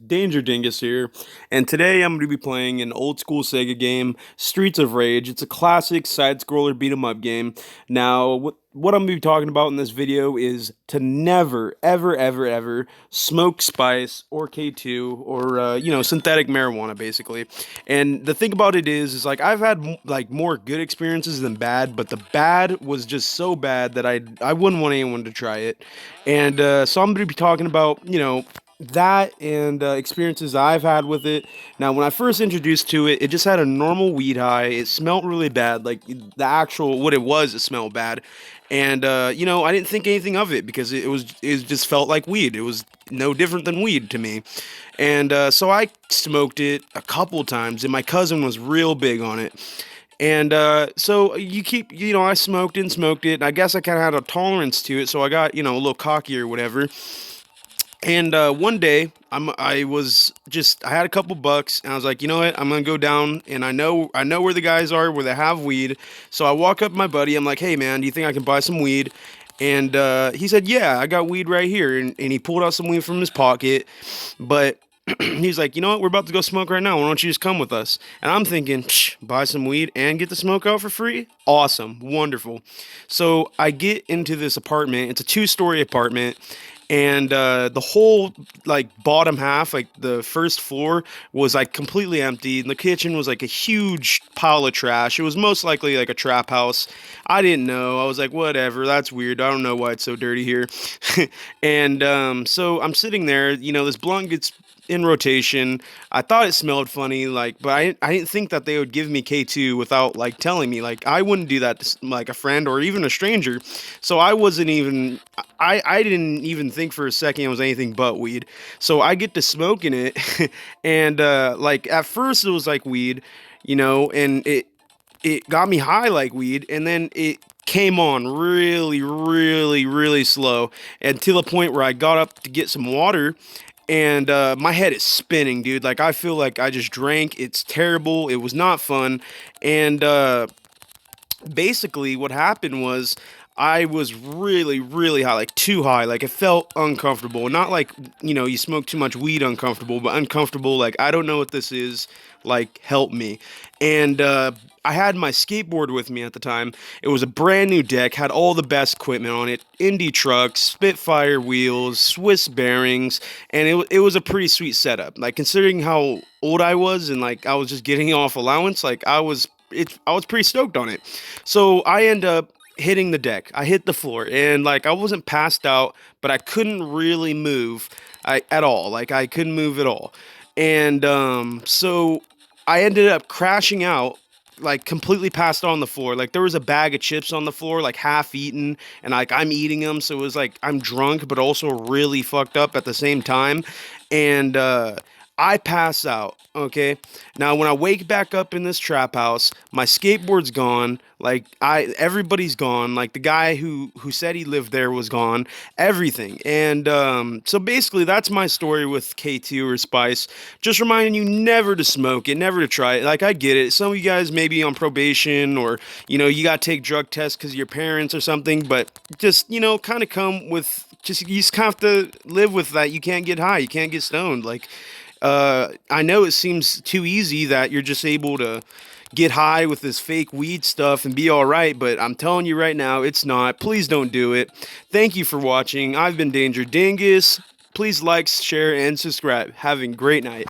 Danger Dingus here, and today I'm going to be playing an old school Sega game, Streets of Rage. It's a classic side-scroller beat 'em up game. Now, what I'm going to be talking about in this video is to never, ever, ever, ever smoke spice or K2 or synthetic marijuana, basically. And the thing about it is like I've had like more good experiences than bad, but the bad was just so bad that I wouldn't want anyone to try it. And so I'm going to be talking about that and experiences I've had with it. Now, when I first introduced to it, it just had a normal weed high. It smelled really bad, like the actual what it was. It smelled bad, and I didn't think anything of it because it just felt like weed. It was no different than weed to me, and so I smoked it a couple times, and my cousin was real big on it. And so I smoked it and smoked it, and I guess I kind of had a tolerance to it, so I got, a little cocky or whatever. And one day, I had a couple bucks, and I was like, you know what, I'm gonna go down, and I know where the guys are where they have weed. So I walk up to my buddy. I'm like, hey man, do you think I can buy some weed? And he said, yeah, I got weed right here, and he pulled out some weed from his pocket, but. He's like, you know what? We're about to go smoke right now. Why don't you just come with us? And I'm thinking, psh, buy some weed and get the smoke out for free? Awesome. Wonderful. So I get into this apartment. It's a two-story apartment, and the whole like bottom half, like the first floor, was like completely empty, and the kitchen was like a huge pile of trash. It was most likely like a trap house. I didn't know. I was like, whatever, that's weird. I don't know why it's so dirty here. And so I'm sitting there. This blunt gets in rotation. I thought it smelled funny, like, but I didn't think that they would give me K2 without like telling me. Like, I wouldn't do that to like a friend or even a stranger. So I wasn't even. I didn't even think for a second it was anything but weed. So I get to smoking it, and like at first it was like weed, and it got me high like weed, and then it came on really, really, really slow, and to the point where I got up to get some water, and my head is spinning, dude. Like I feel like I just drank. It's terrible. It was not fun, and basically what happened was I was really, really high, like too high. Like it felt uncomfortable. Not like, you smoke too much weed uncomfortable, but uncomfortable. Like, I don't know what this is. Like, help me. And I had my skateboard with me at the time. It was a brand new deck, had all the best equipment on it: Indy trucks, Spitfire wheels, Swiss bearings, and it was a pretty sweet setup. Like, considering how old I was and like I was just getting off allowance, like I was pretty stoked on it. So I end up hitting the deck. I hit the floor, and like I wasn't passed out, but I couldn't really move at all. Like I couldn't move at all. And so I ended up crashing out, like completely passed out on the floor. Like there was a bag of chips on the floor, like half eaten, and like I'm eating them, so it was like I'm drunk but also really fucked up at the same time. And I pass out. Okay. Now when I wake back up in this trap house, my skateboard's gone. Like everybody's gone. Like the guy who said he lived there was gone. Everything. And so basically that's my story with K2 or Spice. Just reminding you never to smoke it, never to try it. Like I get it. Some of you guys may be on probation, or you got to take drug tests because of your parents or something, but just kind of come with, just you just have to live with that. You can't get high, you can't get stoned. Like I know it seems too easy that you're just able to get high with this fake weed stuff and be all right, but I'm telling you right now, it's not. Please don't do it. Thank you for watching. I've been Danger Dingus. Please like, share, and subscribe. Having a great night.